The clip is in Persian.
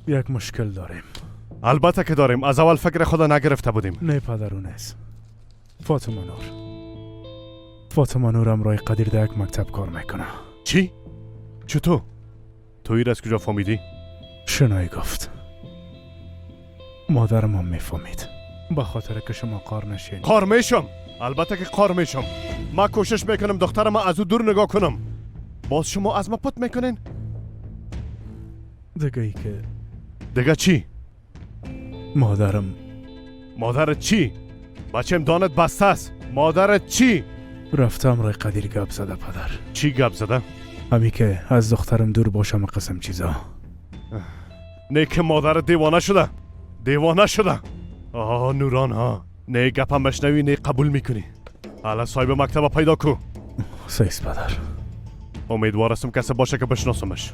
یک مشکل داریم. البته که داریم. از اول فکر خدا نگرفته بودیم. نه پدرو نیست. فاطمه نور امرای قدیر در یک مکتب کار میکنه. چی؟ چطور؟ تو این از کجا فهمیدی؟ شنایی گفت. مادرم هم میفهمید. به خاطر که شما قار نشین. قار میشم. البته که قار میشم. من کوشش میکنم دخترم از او دور نگاه کنم. باز شما از ما پت میکنین؟ دیگه ای که دیگه چی؟ مادرت چی؟ بچم دانت بسته است. مادرت چی؟ رفته امرای قدیر گپ زده پدر. چی گپ زده؟ همی که از دخترم دور باشم قسم چیزا. نه که مادر دیوانه شده. آه نوران ها. نه گپم بشنوی نه قبول میکنی. حالا صاحب مکتب پیدا کو. سیست پدر. امیدوارستم کسی باشه که بشناسمش.